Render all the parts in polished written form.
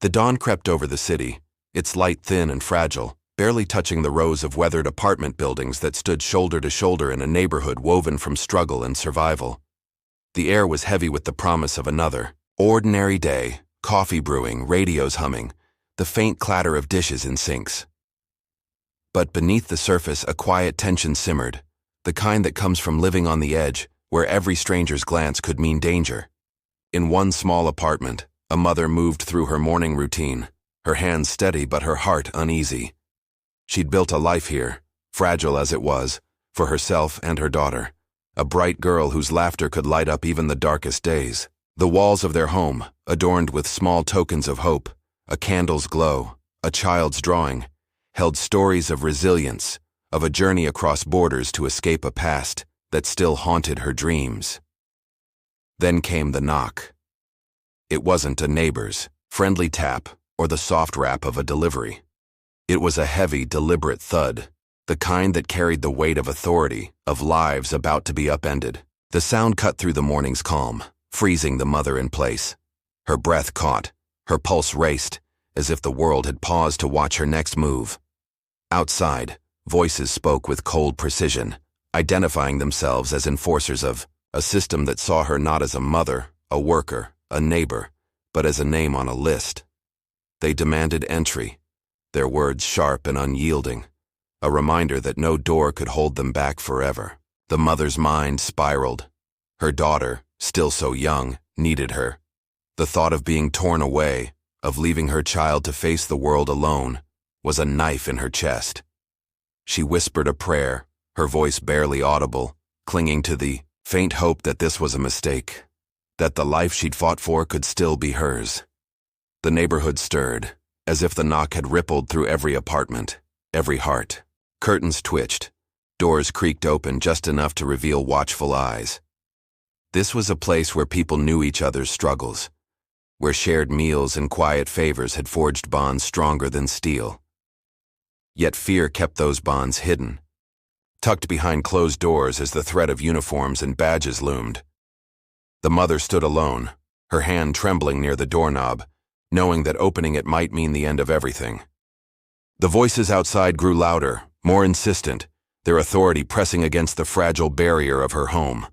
The dawn crept over the city, its light thin and fragile, barely touching the rows of weathered apartment buildings that stood shoulder to shoulder in a neighborhood woven from struggle and survival. The air was heavy with the promise of another ordinary day, coffee brewing, radios humming, the faint clatter of dishes in sinks. But beneath the surface, a quiet tension simmered, the kind that comes from living on the edge, where every stranger's glance could mean danger. In one small apartment, a mother moved through her morning routine, her hands steady but her heart uneasy. She'd built a life here, fragile as it was, for herself and her daughter, a bright girl whose laughter could light up even the darkest days. The walls of their home, adorned with small tokens of hope, a candle's glow, a child's drawing, held stories of resilience, of a journey across borders to escape a past that still haunted her dreams. Then came the knock. It wasn't a neighbor's friendly tap or the soft rap of a delivery. It was a heavy, deliberate thud, the kind that carried the weight of authority, of lives about to be upended. The sound cut through the morning's calm, freezing the mother in place. Her breath caught, her pulse raced, as if the world had paused to watch her next move. Outside, voices spoke with cold precision, identifying themselves as enforcers of a system that saw her not as a mother, a worker, a neighbor, but as a name on a list. They demanded entry, their words sharp and unyielding, a reminder that no door could hold them back forever. The mother's mind spiraled. Her daughter, still so young, needed her. The thought of being torn away, of leaving her child to face the world alone, was a knife in her chest. She whispered a prayer, her voice barely audible, clinging to the faint hope that this was a mistake, that the life she'd fought for could still be hers. The neighborhood stirred, as if the knock had rippled through every apartment, every heart. Curtains twitched, doors creaked open just enough to reveal watchful eyes. This was a place where people knew each other's struggles, where shared meals and quiet favors had forged bonds stronger than steel. Yet fear kept those bonds hidden, tucked behind closed doors as the threat of uniforms and badges loomed. The mother stood alone, her hand trembling near the doorknob, knowing that opening it might mean the end of everything. The voices outside grew louder, more insistent, their authority pressing against the fragile barrier of her home.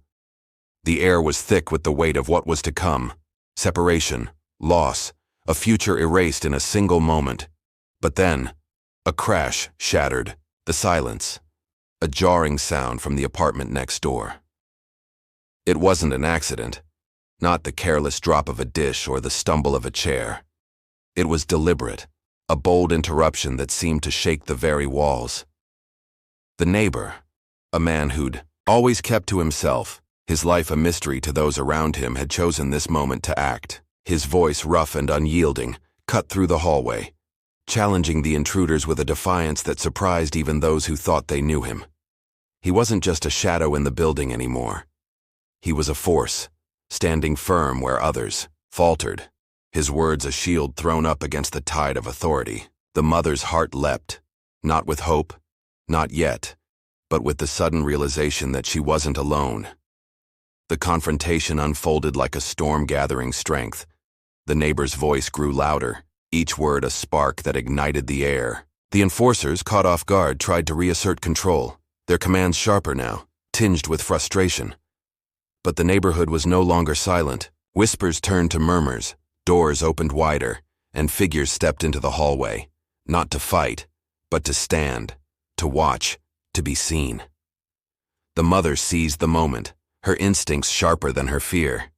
The air was thick with the weight of what was to come: separation, loss, a future erased in a single moment. But then, a crash shattered the silence, a jarring sound from the apartment next door. It wasn't an accident, not the careless drop of a dish or the stumble of a chair. It was deliberate, a bold interruption that seemed to shake the very walls. The neighbor, a man who'd always kept to himself, his life a mystery to those around him, had chosen this moment to act. His voice, rough and unyielding, cut through the hallway, challenging the intruders with a defiance that surprised even those who thought they knew him. He wasn't just a shadow in the building anymore. He was a force, standing firm where others faltered, his words a shield thrown up against the tide of authority. The mother's heart leapt, not with hope, not yet, but with the sudden realization that she wasn't alone. The confrontation unfolded like a storm gathering strength. The neighbor's voice grew louder, each word a spark that ignited the air. The enforcers, caught off guard, tried to reassert control, their commands sharper now, tinged with frustration. But the neighborhood was no longer silent. Whispers turned to murmurs, doors opened wider, and figures stepped into the hallway, not to fight, but to stand, to watch, to be seen. The mother seized the moment, her instincts sharper than her fear.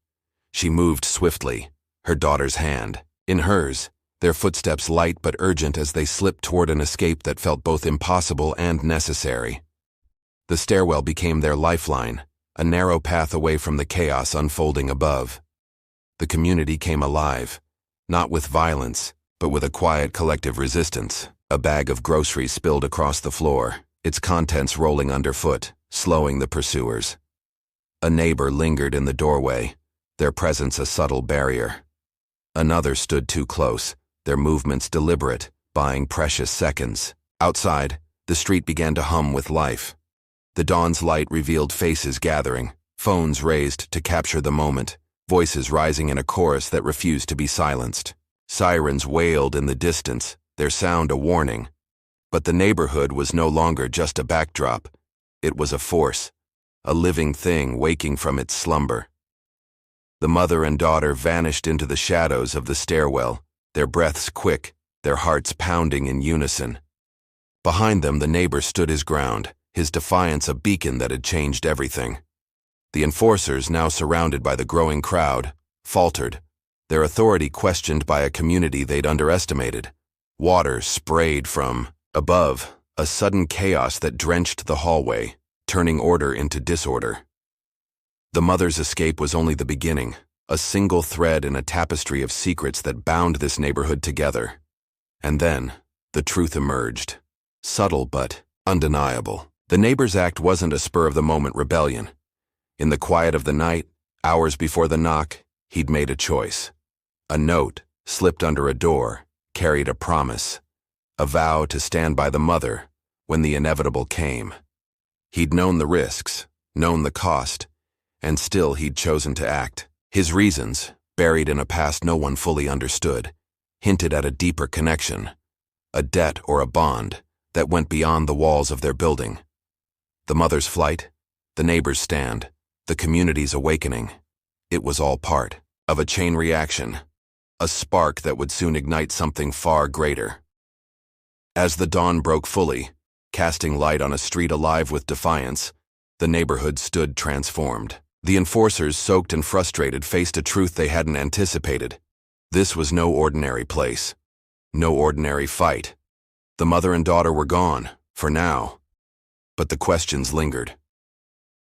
She moved swiftly, her daughter's hand in hers, their footsteps light but urgent as they slipped toward an escape that felt both impossible and necessary. The stairwell became their lifeline, a narrow path away from the chaos unfolding above. The community came alive, not with violence, but with a quiet collective resistance. A bag of groceries spilled across the floor, its contents rolling underfoot, slowing the pursuers. A neighbor lingered in the doorway, their presence a subtle barrier. Another stood too close, their movements deliberate, buying precious seconds. Outside, the street began to hum with life. The dawn's light revealed faces gathering, phones raised to capture the moment, voices rising in a chorus that refused to be silenced. Sirens wailed in the distance, their sound a warning. But the neighborhood was no longer just a backdrop. It was a force, a living thing waking from its slumber. The mother and daughter vanished into the shadows of the stairwell, their breaths quick, their hearts pounding in unison. Behind them, the neighbor stood his ground, his defiance a beacon that had changed everything. The enforcers, now surrounded by the growing crowd, faltered, their authority questioned by a community they'd underestimated. Water sprayed from above, a sudden chaos that drenched the hallway, turning order into disorder. The mother's escape was only the beginning, a single thread in a tapestry of secrets that bound this neighborhood together. And then, the truth emerged. Subtle but undeniable. The neighbor's act wasn't a spur-of-the-moment rebellion. In the quiet of the night, hours before the knock, he'd made a choice. A note, slipped under a door, carried a promise, a vow to stand by the mother when the inevitable came. He'd known the risks, known the cost, and still he'd chosen to act. His reasons, buried in a past no one fully understood, hinted at a deeper connection, a debt or a bond that went beyond the walls of their building. The mother's flight, the neighbor's stand, the community's awakening. It was all part of a chain reaction, a spark that would soon ignite something far greater. As the dawn broke fully, casting light on a street alive with defiance, the neighborhood stood transformed. The enforcers, soaked and frustrated, faced a truth they hadn't anticipated. This was no ordinary place. No ordinary fight. The mother and daughter were gone, for now. But the questions lingered.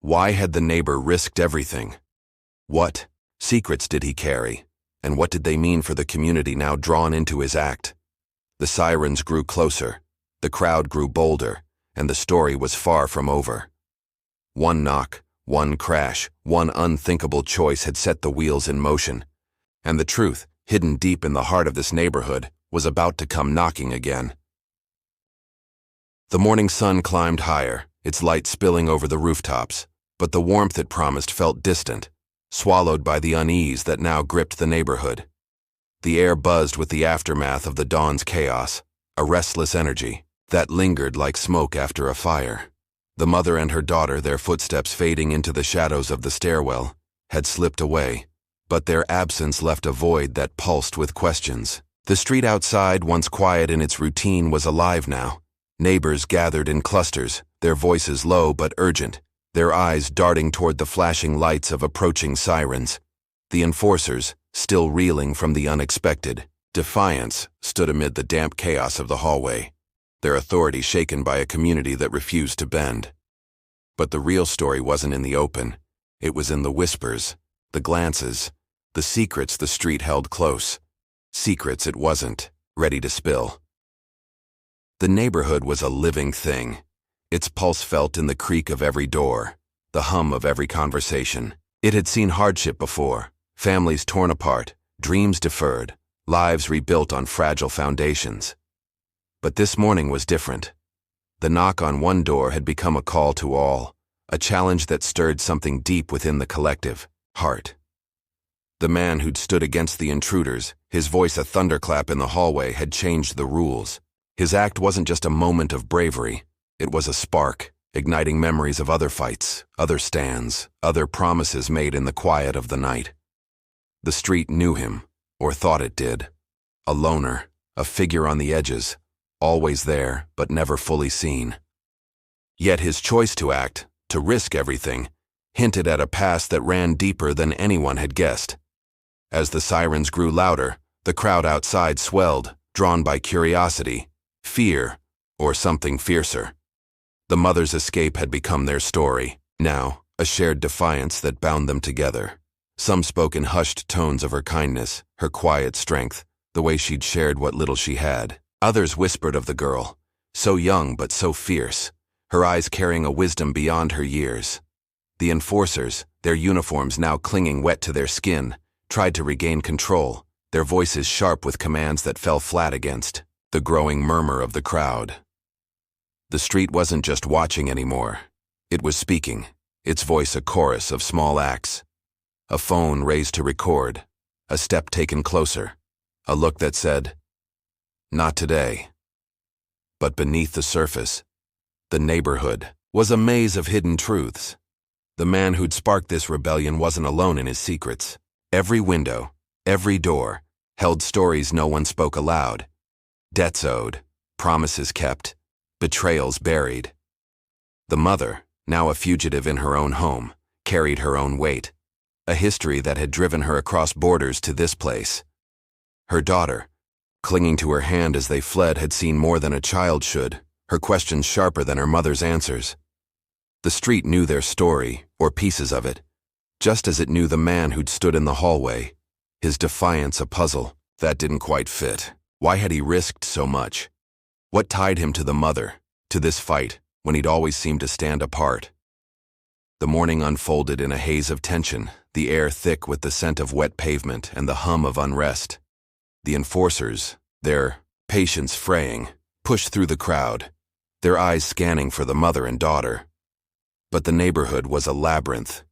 Why had the neighbor risked everything? What secrets did he carry? And what did they mean for the community now drawn into his act? The sirens grew closer, the crowd grew bolder, and the story was far from over. One knock, one crash, one unthinkable choice had set the wheels in motion, and the truth, hidden deep in the heart of this neighborhood, was about to come knocking again. The morning sun climbed higher, its light spilling over the rooftops, but the warmth it promised felt distant, swallowed by the unease that now gripped the neighborhood. The air buzzed with the aftermath of the dawn's chaos, a restless energy that lingered like smoke after a fire. The mother and her daughter, their footsteps fading into the shadows of the stairwell, had slipped away, but their absence left a void that pulsed with questions. The street outside, once quiet in its routine, was alive now. Neighbors gathered in clusters, their voices low but urgent, their eyes darting toward the flashing lights of approaching sirens. The enforcers, still reeling from the unexpected, defiance, stood amid the damp chaos of the hallway, their authority shaken by a community that refused to bend. But the real story wasn't in the open. It was in the whispers, the glances, the secrets the street held close. Secrets it wasn't ready to spill. The neighborhood was a living thing, its pulse felt in the creak of every door, the hum of every conversation. It had seen hardship before, families torn apart, dreams deferred, lives rebuilt on fragile foundations. But this morning was different. The knock on one door had become a call to all, a challenge that stirred something deep within the collective heart. The man who'd stood against the intruders, his voice a thunderclap in the hallway, had changed the rules. His act wasn't just a moment of bravery, it was a spark, igniting memories of other fights, other stands, other promises made in the quiet of the night. The street knew him, or thought it did. A loner, a figure on the edges, always there but never fully seen. Yet his choice to act, to risk everything, hinted at a past that ran deeper than anyone had guessed. As the sirens grew louder, the crowd outside swelled, drawn by curiosity, fear, or something fiercer. The mother's escape had become their story, now a shared defiance that bound them together. Some spoke in hushed tones of her kindness, her quiet strength, the way she'd shared what little she had. Others whispered of the girl, so young but so fierce, her eyes carrying a wisdom beyond her years. The enforcers, their uniforms now clinging wet to their skin, tried to regain control, their voices sharp with commands that fell flat against the growing murmur of the crowd. The street wasn't just watching anymore. It was speaking, its voice a chorus of small acts. A phone raised to record, a step taken closer, a look that said, "Not today." But beneath the surface, the neighborhood was a maze of hidden truths. The man who'd sparked this rebellion wasn't alone in his secrets. Every window, every door, held stories no one spoke aloud. Debts owed, promises kept, betrayals buried. The mother, now a fugitive in her own home, carried her own weight, a history that had driven her across borders to this place. Her daughter, clinging to her hand as they fled, had seen more than a child should, her questions sharper than her mother's answers. The street knew their story, or pieces of it, just as it knew the man who'd stood in the hallway, his defiance a puzzle that didn't quite fit. Why had he risked so much? What tied him to the mother, to this fight, when he'd always seemed to stand apart? The morning unfolded in a haze of tension, the air thick with the scent of wet pavement and the hum of unrest. The enforcers, their patience fraying, pushed through the crowd, their eyes scanning for the mother and daughter. But the neighborhood was a labyrinth,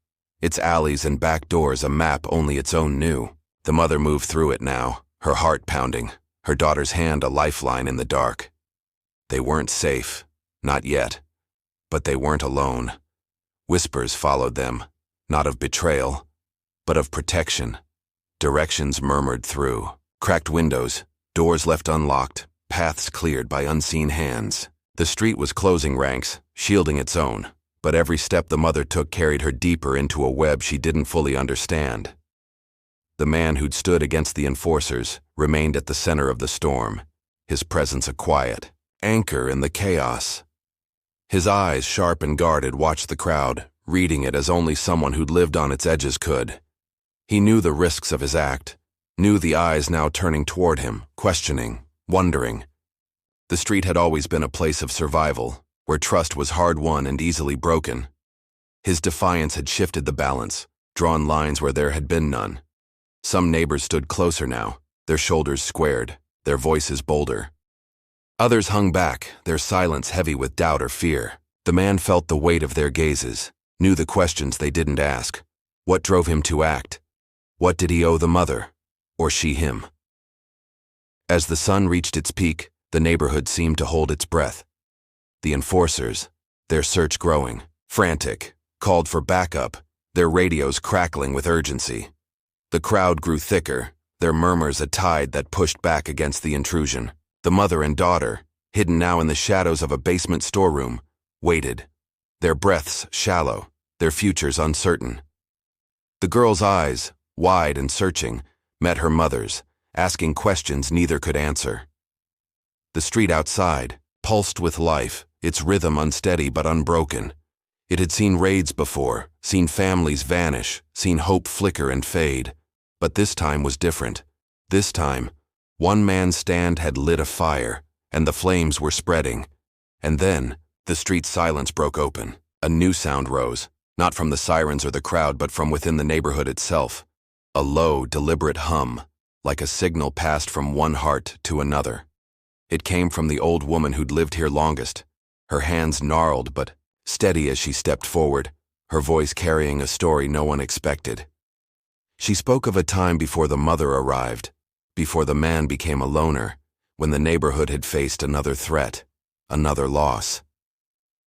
its alleys and back doors a map only its own knew. The mother moved through it now, her heart pounding, her daughter's hand a lifeline in the dark. They weren't safe, not yet, but they weren't alone. Whispers followed them, not of betrayal, but of protection. Directions murmured through, cracked windows, doors left unlocked, paths cleared by unseen hands. The street was closing ranks, shielding its own, but every step the mother took carried her deeper into a web she didn't fully understand. The man who'd stood against the enforcers remained at the center of the storm, his presence a quiet anchor in the chaos. His eyes, sharp and guarded, watched the crowd, reading it as only someone who'd lived on its edges could. He knew the risks of his act, knew the eyes now turning toward him, questioning, wondering. The street had always been a place of survival, where trust was hard-won and easily broken. His defiance had shifted the balance, drawn lines where there had been none. Some neighbors stood closer now, their shoulders squared, their voices bolder. Others hung back, their silence heavy with doubt or fear. The man felt the weight of their gazes, knew the questions they didn't ask. What drove him to act? What did he owe the mother, or she him? As the sun reached its peak, the neighborhood seemed to hold its breath. The enforcers, their search growing, frantic, called for backup, their radios crackling with urgency. The crowd grew thicker, their murmurs a tide that pushed back against the intrusion. The mother and daughter, hidden now in the shadows of a basement storeroom, waited, their breaths shallow, their futures uncertain. The girl's eyes, wide and searching, met her mother's, asking questions neither could answer. The street outside pulsed with life, its rhythm unsteady but unbroken. It had seen raids before, seen families vanish, seen hope flicker and fade. But this time was different. This time, one man's stand had lit a fire, and the flames were spreading. And then, the street's silence broke open. A new sound rose, not from the sirens or the crowd, but from within the neighborhood itself. A low, deliberate hum, like a signal passed from one heart to another. It came from the old woman who'd lived here longest, her hands gnarled but steady as she stepped forward, her voice carrying a story no one expected. She spoke of a time before the mother arrived, before the man became a loner, when the neighborhood had faced another threat, another loss.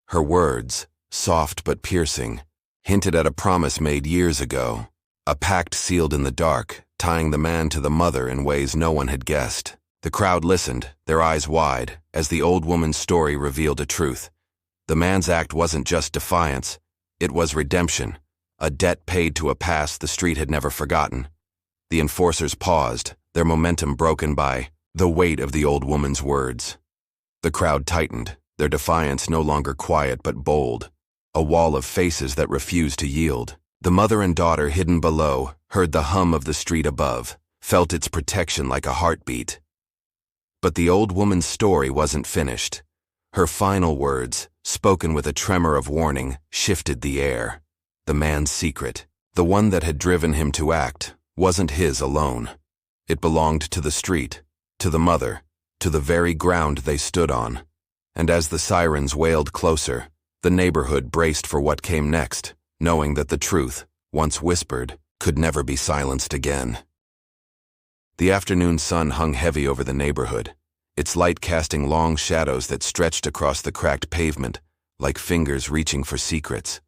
Her words, soft but piercing, hinted at a promise made years ago, a pact sealed in the dark, tying the man to the mother in ways no one had guessed. The crowd listened, their eyes wide, as the old woman's story revealed a truth. The man's act wasn't just defiance, it was redemption, a debt paid to a past the street had never forgotten. The enforcers paused, their momentum broken by the weight of the old woman's words. The crowd tightened, their defiance no longer quiet but bold, a wall of faces that refused to yield. The mother and daughter hidden below heard the hum of the street above, felt its protection like a heartbeat. But the old woman's story wasn't finished. Her final words, spoken with a tremor of warning, shifted the air. The man's secret, the one that had driven him to act, wasn't his alone. It belonged to the street, to the mother, to the very ground they stood on. And as the sirens wailed closer, the neighborhood braced for what came next, knowing that the truth, once whispered, could never be silenced again. The afternoon sun hung heavy over the neighborhood, its light casting long shadows that stretched across the cracked pavement, like fingers reaching for secrets.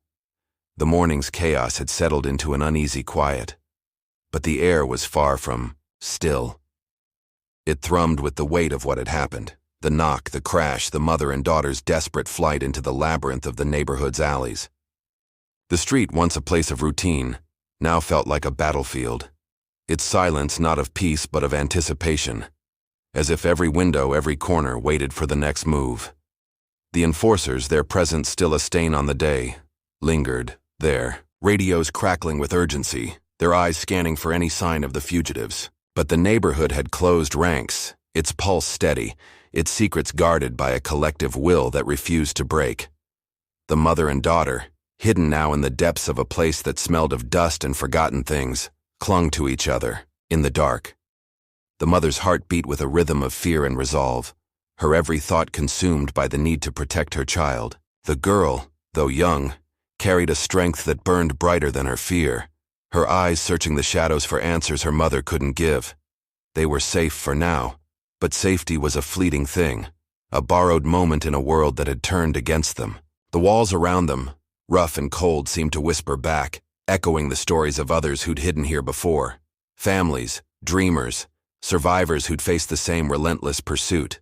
The morning's chaos had settled into an uneasy quiet, but the air was far from still. It thrummed with the weight of what had happened. The knock, the crash, the mother and daughter's desperate flight into the labyrinth of the neighborhood's alleys. The street, once a place of routine, now felt like a battlefield. Its silence not of peace but of anticipation, as if every window, every corner waited for the next move. The enforcers, their presence still a stain on the day, lingered there, radios crackling with urgency, their eyes scanning for any sign of the fugitives. But the neighborhood had closed ranks, its pulse steady, its secrets guarded by a collective will that refused to break. The mother and daughter, hidden now in the depths of a place that smelled of dust and forgotten things, clung to each other, in the dark. The mother's heart beat with a rhythm of fear and resolve, her every thought consumed by the need to protect her child. The girl, though young, carried a strength that burned brighter than her fear, her eyes searching the shadows for answers her mother couldn't give. They were safe for now, but safety was a fleeting thing, a borrowed moment in a world that had turned against them. The walls around them, rough and cold, seemed to whisper back, echoing the stories of others who'd hidden here before. Families, dreamers, survivors who'd faced the same relentless pursuit.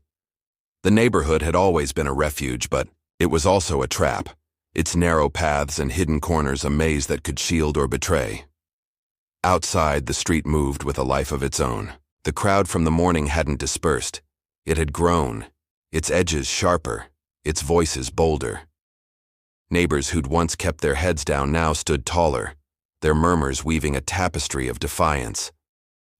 The neighborhood had always been a refuge, but it was also a trap, its narrow paths and hidden corners a maze that could shield or betray. Outside, the street moved with a life of its own. The crowd from the morning hadn't dispersed. It had grown, its edges sharper, its voices bolder. Neighbors who'd once kept their heads down now stood taller, their murmurs weaving a tapestry of defiance.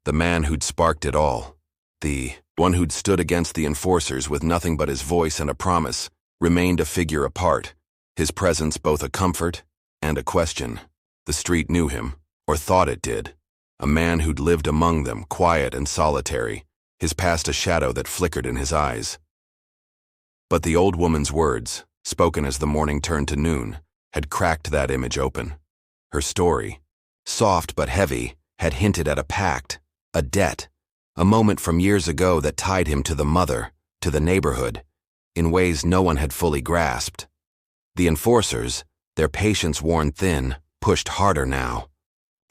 The man who'd sparked it all, the one who'd stood against the enforcers with nothing but his voice and a promise, remained a figure apart, his presence both a comfort and a question. The street knew him, or thought it did, a man who'd lived among them, quiet and solitary, his past a shadow that flickered in his eyes. But the old woman's words, spoken as the morning turned to noon, had cracked that image open. Her story, soft but heavy, had hinted at a pact, a debt, a moment from years ago that tied him to the mother, to the neighborhood, in ways no one had fully grasped. The enforcers, their patience worn thin, pushed harder now.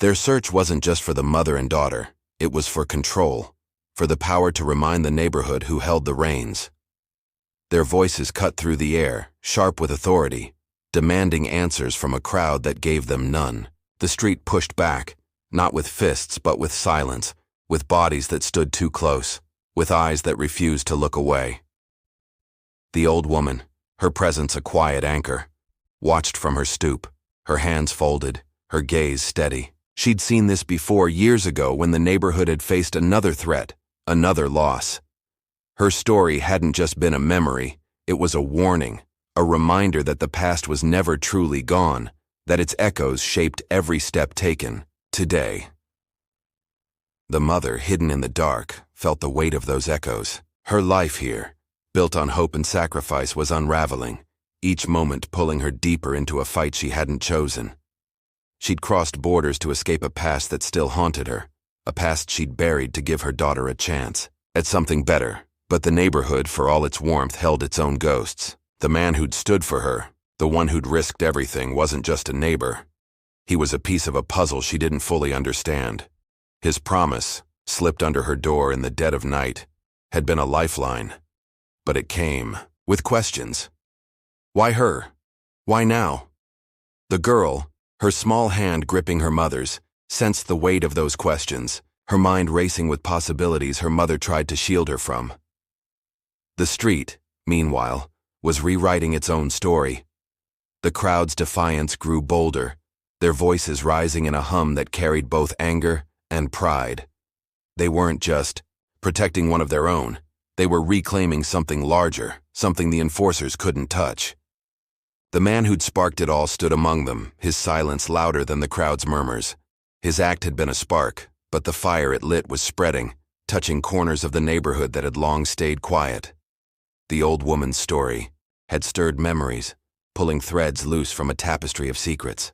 Their search wasn't just for the mother and daughter, it was for control, for the power to remind the neighborhood who held the reins. Their voices cut through the air, sharp with authority, demanding answers from a crowd that gave them none. The street pushed back, not with fists but with silence, with bodies that stood too close, with eyes that refused to look away. The old woman, her presence a quiet anchor, watched from her stoop, her hands folded, her gaze steady. She'd seen this before years ago when the neighborhood had faced another threat, another loss. Her story hadn't just been a memory, it was a warning, a reminder that the past was never truly gone, that its echoes shaped every step taken, today. The mother, hidden in the dark, felt the weight of those echoes. Her life here, built on hope and sacrifice, was unraveling, each moment pulling her deeper into a fight she hadn't chosen. She'd crossed borders to escape a past that still haunted her, a past she'd buried to give her daughter a chance at something better. But the neighborhood, for all its warmth, held its own ghosts. The man who'd stood for her, the one who'd risked everything, wasn't just a neighbor. He was a piece of a puzzle she didn't fully understand. His promise, slipped under her door in the dead of night, had been a lifeline. But it came with questions. Why her? Why now? The girl, her small hand gripping her mother's, sensed the weight of those questions, her mind racing with possibilities her mother tried to shield her from. The street, meanwhile, was rewriting its own story. The crowd's defiance grew bolder, their voices rising in a hum that carried both anger and pride. They weren't just protecting one of their own, they were reclaiming something larger, something the enforcers couldn't touch. The man who'd sparked it all stood among them, his silence louder than the crowd's murmurs. His act had been a spark, but the fire it lit was spreading, touching corners of the neighborhood that had long stayed quiet. The old woman's story had stirred memories, pulling threads loose from a tapestry of secrets.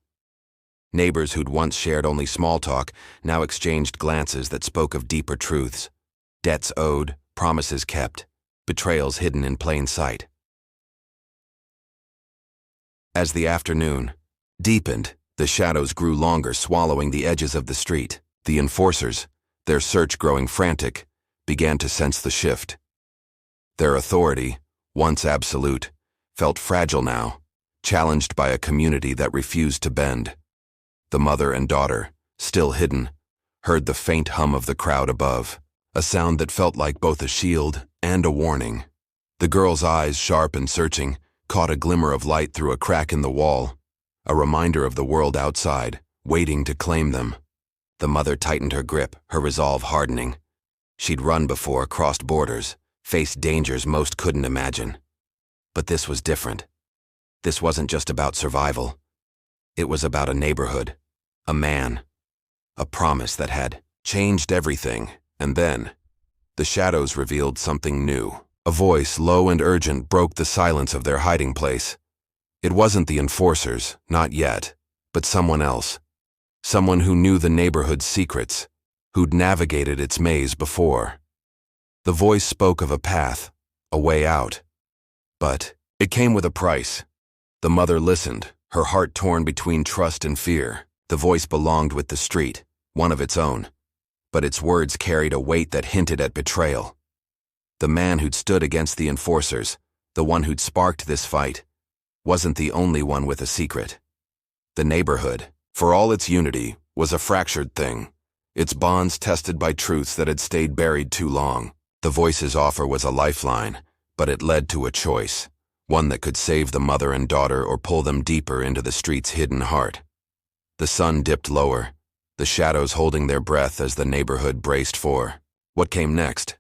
Neighbors who'd once shared only small talk now exchanged glances that spoke of deeper truths. Debts owed, promises kept, betrayals hidden in plain sight. As the afternoon deepened, the shadows grew longer, swallowing the edges of the street. The enforcers, their search growing frantic, began to sense the shift. Their authority, once absolute, felt fragile now, challenged by a community that refused to bend. The mother and daughter, still hidden, heard the faint hum of the crowd above, a sound that felt like both a shield and a warning. The girl's eyes, sharp and searching, caught a glimmer of light through a crack in the wall, a reminder of the world outside, waiting to claim them. The mother tightened her grip, her resolve hardening. She'd run before, crossed borders, faced dangers most couldn't imagine. But this was different. This wasn't just about survival. It was about a neighborhood, a man, a promise that had changed everything. And then, the shadows revealed something new. A voice, low and urgent, broke the silence of their hiding place. It wasn't the enforcers, not yet, but someone else. Someone who knew the neighborhood's secrets, who'd navigated its maze before. The voice spoke of a path, a way out. But it came with a price. The mother listened, her heart torn between trust and fear. The voice belonged with the street, one of its own. But its words carried a weight that hinted at betrayal. The man who'd stood against the enforcers, the one who'd sparked this fight, wasn't the only one with a secret. The neighborhood, for all its unity, was a fractured thing, its bonds tested by truths that had stayed buried too long. The voice's offer was a lifeline, but it led to a choice, one that could save the mother and daughter or pull them deeper into the street's hidden heart. The sun dipped lower, the shadows holding their breath as the neighborhood braced for what came next.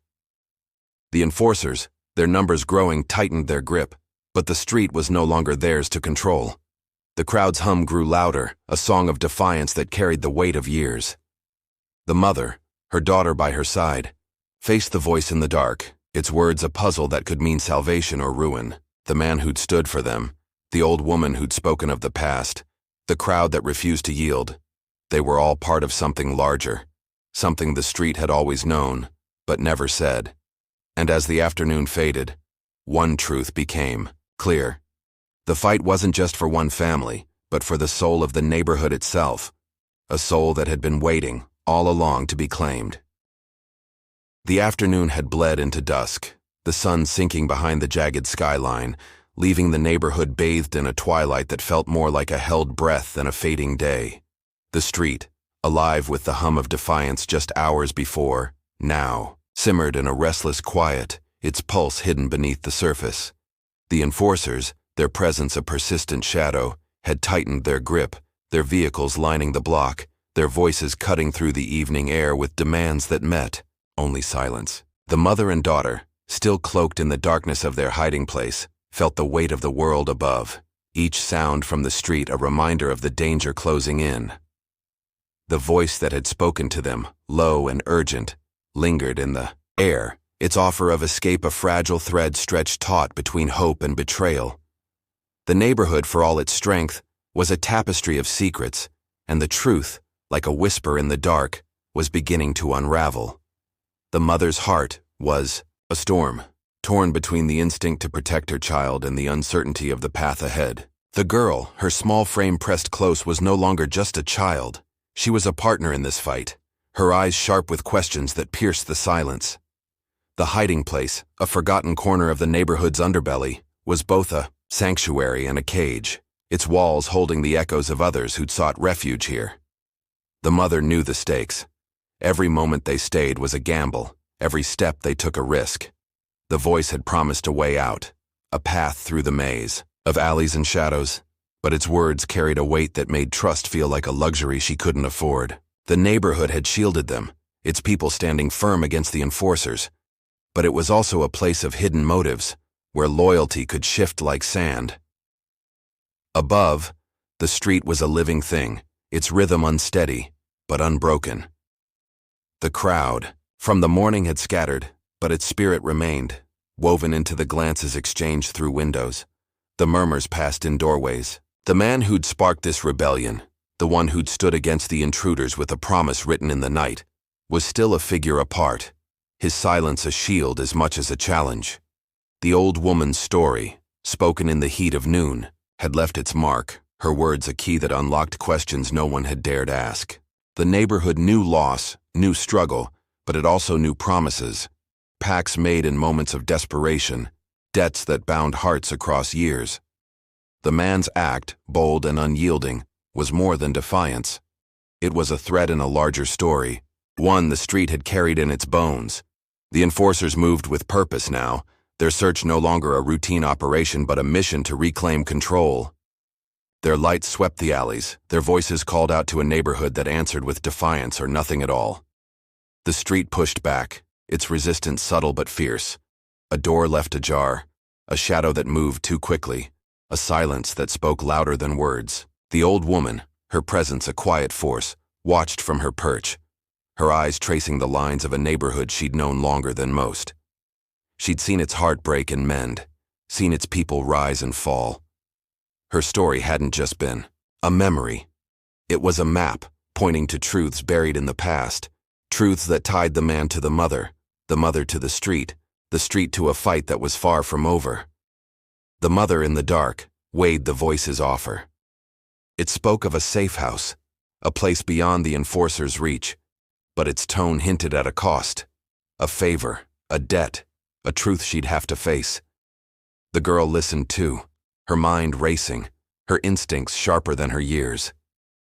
The enforcers, their numbers growing, tightened their grip, but the street was no longer theirs to control. The crowd's hum grew louder, a song of defiance that carried the weight of years. The mother, her daughter by her side, faced the voice in the dark, its words a puzzle that could mean salvation or ruin. The man who'd stood for them, the old woman who'd spoken of the past, the crowd that refused to yield. They were all part of something larger, something the street had always known, but never said. And as the afternoon faded, one truth became clear. The fight wasn't just for one family, but for the soul of the neighborhood itself, a soul that had been waiting all along to be claimed. The afternoon had bled into dusk, the sun sinking behind the jagged skyline, leaving the neighborhood bathed in a twilight that felt more like a held breath than a fading day. The street, alive with the hum of defiance just hours before, now simmered in a restless quiet, its pulse hidden beneath the surface. The enforcers, their presence a persistent shadow, had tightened their grip, their vehicles lining the block, their voices cutting through the evening air with demands that met only silence. The mother and daughter, still cloaked in the darkness of their hiding place, felt the weight of the world above, each sound from the street a reminder of the danger closing in. The voice that had spoken to them, low and urgent, lingered in the air, its offer of escape a fragile thread stretched taut between hope and betrayal. The neighborhood, for all its strength, was a tapestry of secrets, and the truth, like a whisper in the dark, was beginning to unravel. The mother's heart was a storm, torn between the instinct to protect her child and the uncertainty of the path ahead. The girl, her small frame pressed close, was no longer just a child. She was a partner in this fight, her eyes sharp with questions that pierced the silence. The hiding place, a forgotten corner of the neighborhood's underbelly, was both a sanctuary and a cage, its walls holding the echoes of others who'd sought refuge here. The mother knew the stakes. Every moment they stayed was a gamble, every step they took a risk. The voice had promised a way out, a path through the maze of alleys and shadows, but its words carried a weight that made trust feel like a luxury she couldn't afford. The neighborhood had shielded them, its people standing firm against the enforcers, but it was also a place of hidden motives, where loyalty could shift like sand. Above, the street was a living thing, its rhythm unsteady, but unbroken. The crowd, from the morning, had scattered, but its spirit remained, woven into the glances exchanged through windows, the murmurs passed in doorways. The man who'd sparked this rebellion, the one who'd stood against the intruders with a promise written in the night, was still a figure apart, his silence a shield as much as a challenge. The old woman's story, spoken in the heat of noon, had left its mark, her words a key that unlocked questions no one had dared ask. The neighborhood knew loss, knew struggle, but it also knew promises, pacts made in moments of desperation, debts that bound hearts across years. The man's act, bold and unyielding, was more than defiance. It was a thread in a larger story, one the street had carried in its bones. The enforcers moved with purpose now, their search no longer a routine operation but a mission to reclaim control. Their lights swept the alleys, their voices called out to a neighborhood that answered with defiance or nothing at all. The street pushed back, its resistance subtle but fierce. A door left ajar, a shadow that moved too quickly, a silence that spoke louder than words. The old woman, her presence a quiet force, watched from her perch, her eyes tracing the lines of a neighborhood she'd known longer than most. She'd seen its heart break and mend, seen its people rise and fall. Her story hadn't just been a memory. It was a map pointing to truths buried in the past, truths that tied the man to the mother to the street to a fight that was far from over. The mother in the dark weighed the voice's offer. It spoke of a safe house, a place beyond the enforcer's reach, but its tone hinted at a cost, a favor, a debt, a truth she'd have to face. The girl listened too, her mind racing, her instincts sharper than her years.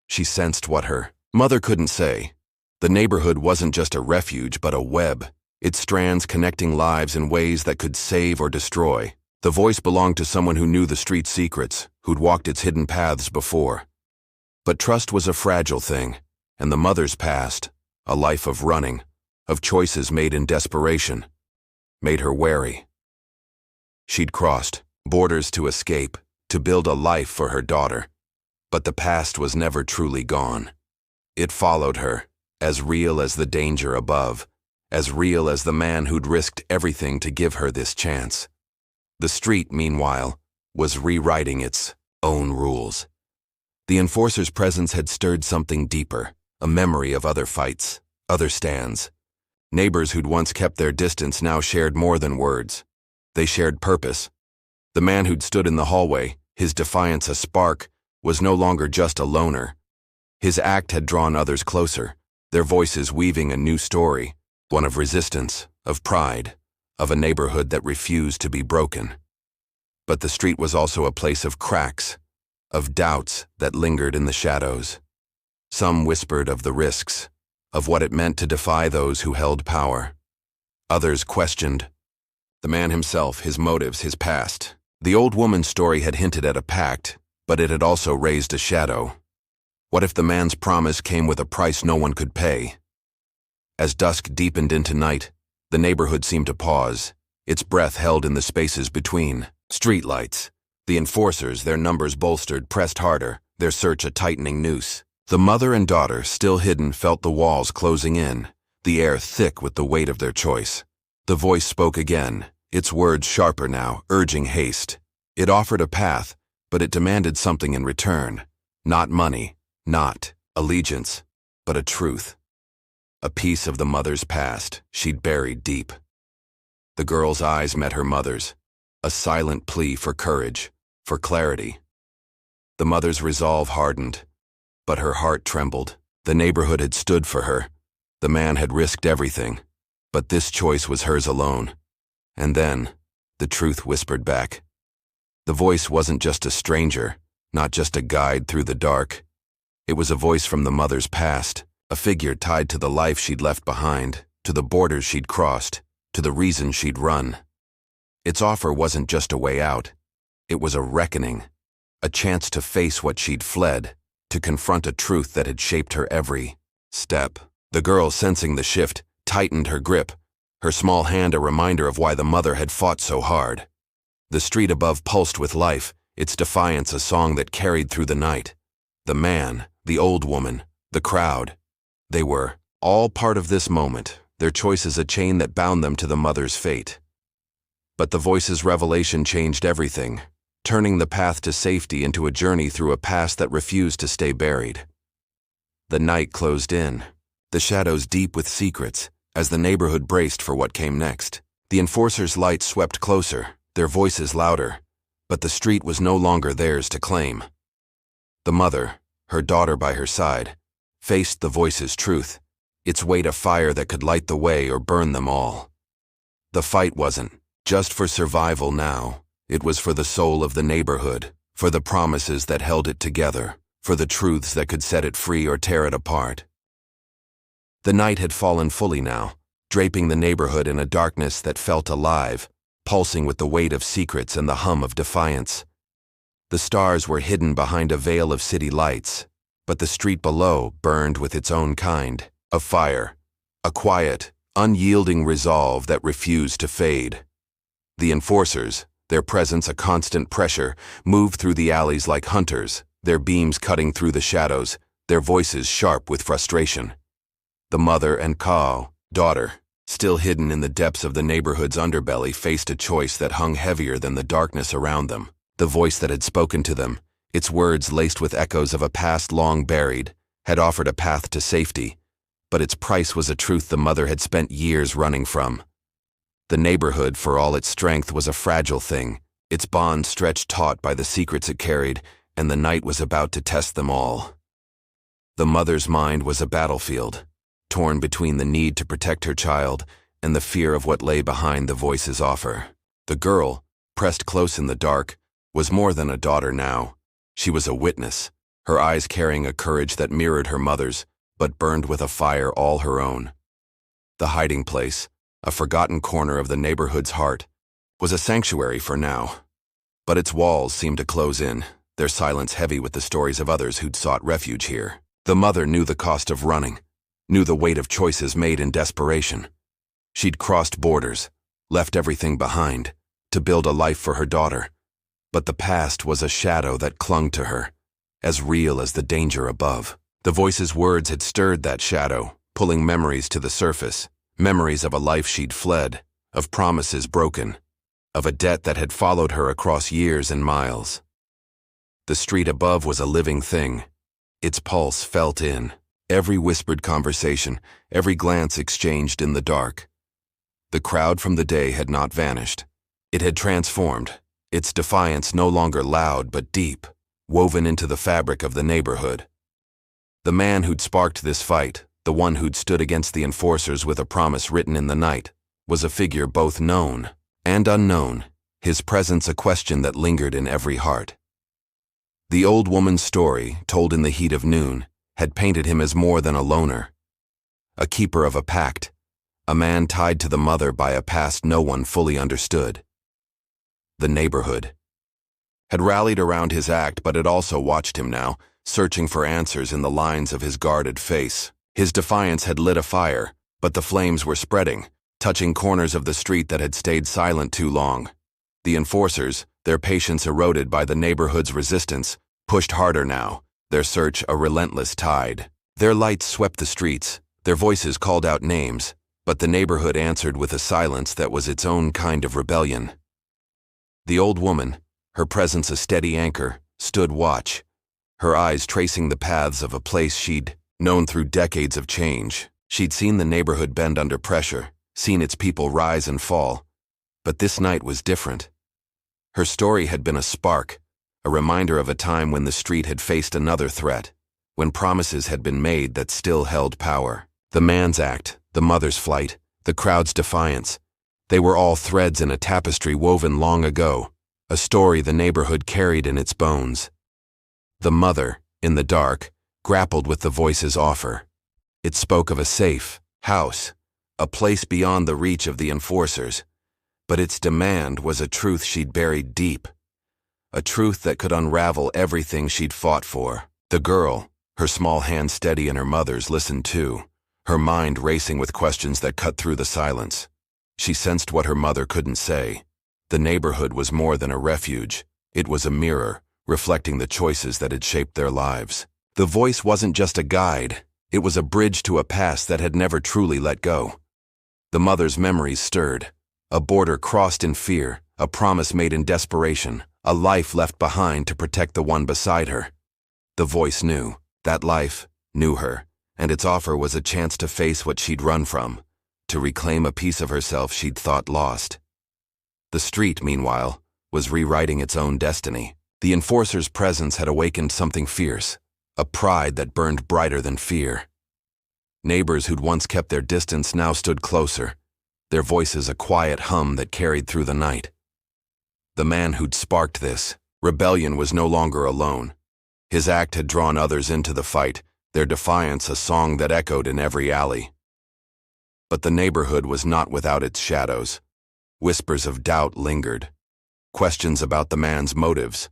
She sensed what her mother couldn't say. The neighborhood wasn't just a refuge but a web, its strands connecting lives in ways that could save or destroy. The voice belonged to someone who knew the street's secrets, who'd walked its hidden paths before. But trust was a fragile thing, and the mother's past, a life of running, of choices made in desperation, made her wary. She'd crossed borders to escape, to build a life for her daughter. But the past was never truly gone. It followed her, as real as the danger above, as real as the man who'd risked everything to give her this chance. The street, meanwhile, was rewriting its own rules. The enforcer's presence had stirred something deeper, a memory of other fights, other stands. Neighbors who'd once kept their distance now shared more than words. They shared purpose. The man who'd stood in the hallway, his defiance a spark, was no longer just a loner. His act had drawn others closer, their voices weaving a new story, one of resistance, of pride, of a neighborhood that refused to be broken. But the street was also a place of cracks, of doubts that lingered in the shadows. Some whispered of the risks, of what it meant to defy those who held power. Others questioned the man himself, his motives, his past. The old woman's story had hinted at a pact, but it had also raised a shadow. What if the man's promise came with a price no one could pay? As dusk deepened into night, the neighborhood seemed to pause, its breath held in the spaces between. Streetlights. The enforcers, their numbers bolstered, pressed harder, their search a tightening noose. The mother and daughter, still hidden, felt the walls closing in, the air thick with the weight of their choice. The voice spoke again, its words sharper now, urging haste. It offered a path, but it demanded something in return. Not money, not allegiance, but a truth. A piece of the mother's past she'd buried deep. The girl's eyes met her mother's, a silent plea for courage, for clarity. The mother's resolve hardened, but her heart trembled. The neighborhood had stood for her. The man had risked everything, but this choice was hers alone. And then, the truth whispered back. The voice wasn't just a stranger, not just a guide through the dark. It was a voice from the mother's past, a figure tied to the life she'd left behind, to the borders she'd crossed, to the reason she'd run. Its offer wasn't just a way out. It was a reckoning, a chance to face what she'd fled, to confront a truth that had shaped her every step. The girl, sensing the shift, tightened her grip, her small hand a reminder of why the mother had fought so hard. The street above pulsed with life, its defiance a song that carried through the night. The man, the old woman, the crowd. They were all part of this moment, their choices a chain that bound them to the mother's fate. But the voice's revelation changed everything, turning the path to safety into a journey through a past that refused to stay buried. The night closed in, the shadows deep with secrets, as the neighborhood braced for what came next. The enforcers' lights swept closer, their voices louder, but the street was no longer theirs to claim. The mother, her daughter by her side, faced the voice's truth, its weight of fire that could light the way or burn them all. The fight wasn't just for survival now, it was for the soul of the neighborhood, for the promises that held it together, for the truths that could set it free or tear it apart. The night had fallen fully now, draping the neighborhood in a darkness that felt alive, pulsing with the weight of secrets and the hum of defiance. The stars were hidden behind a veil of city lights, but the street below burned with its own kind of fire, a quiet, unyielding resolve that refused to fade. The enforcers, their presence a constant pressure, moved through the alleys like hunters, their beams cutting through the shadows, their voices sharp with frustration. The mother and daughter, still hidden in the depths of the neighborhood's underbelly, faced a choice that hung heavier than the darkness around them. The voice that had spoken to them, its words laced with echoes of a past long buried, had offered a path to safety, but its price was a truth the mother had spent years running from. The neighborhood, for all its strength, was a fragile thing, its bond stretched taut by the secrets it carried, and the night was about to test them all. The mother's mind was a battlefield, torn between the need to protect her child and the fear of what lay behind the voice's offer. The girl, pressed close in the dark, was more than a daughter now. She was a witness, her eyes carrying a courage that mirrored her mother's, but burned with a fire all her own. The hiding place, a forgotten corner of the neighborhood's heart, was a sanctuary for now. But its walls seemed to close in, their silence heavy with the stories of others who'd sought refuge here. The mother knew the cost of running, knew the weight of choices made in desperation. She'd crossed borders, left everything behind, to build a life for her daughter. But the past was a shadow that clung to her, as real as the danger above. The voice's words had stirred that shadow, pulling memories to the surface, memories of a life she'd fled, of promises broken, of a debt that had followed her across years and miles. The street above was a living thing, its pulse felt in, every whispered conversation, every glance exchanged in the dark. The crowd from the day had not vanished. It had transformed, its defiance no longer loud but deep, woven into the fabric of the neighborhood. The man who'd sparked this fight, the one who'd stood against the enforcers with a promise written in the night, was a figure both known and unknown, his presence a question that lingered in every heart. The old woman's story, told in the heat of noon, had painted him as more than a loner. A keeper of a pact, a man tied to the mother by a past no one fully understood. The neighborhood had rallied around his act, but it also watched him now, searching for answers in the lines of his guarded face. His defiance had lit a fire, but the flames were spreading, touching corners of the street that had stayed silent too long. The enforcers, their patience eroded by the neighborhood's resistance, pushed harder now, their search a relentless tide. Their lights swept the streets, their voices called out names, but the neighborhood answered with a silence that was its own kind of rebellion. The old woman, her presence a steady anchor, stood watch, her eyes tracing the paths of a place she'd known through decades of change. She'd seen the neighborhood bend under pressure, seen its people rise and fall. But this night was different. Her story had been a spark, a reminder of a time when the street had faced another threat, when promises had been made that still held power. The man's act, the mother's flight, the crowd's defiance, they were all threads in a tapestry woven long ago, a story the neighborhood carried in its bones. The mother, in the dark, grappled with the voice's offer. It spoke of a safe house, a place beyond the reach of the enforcers, but its demand was a truth she'd buried deep, a truth that could unravel everything she'd fought for. The girl, her small hand steady in her mother's, listened too, her mind racing with questions that cut through the silence. She sensed what her mother couldn't say. The neighborhood was more than a refuge. It was a mirror, reflecting the choices that had shaped their lives. The voice wasn't just a guide, it was a bridge to a past that had never truly let go. The mother's memories stirred, a border crossed in fear, a promise made in desperation, a life left behind to protect the one beside her. The voice knew that life, knew her, and its offer was a chance to face what she'd run from, to reclaim a piece of herself she'd thought lost. The street, meanwhile, was rewriting its own destiny. The enforcer's presence had awakened something fierce, a pride that burned brighter than fear. Neighbors who'd once kept their distance now stood closer, their voices a quiet hum that carried through the night. The man who'd sparked this rebellion was no longer alone. His act had drawn others into the fight, their defiance a song that echoed in every alley. But the neighborhood was not without its shadows. Whispers of doubt lingered. Questions about the man's motives.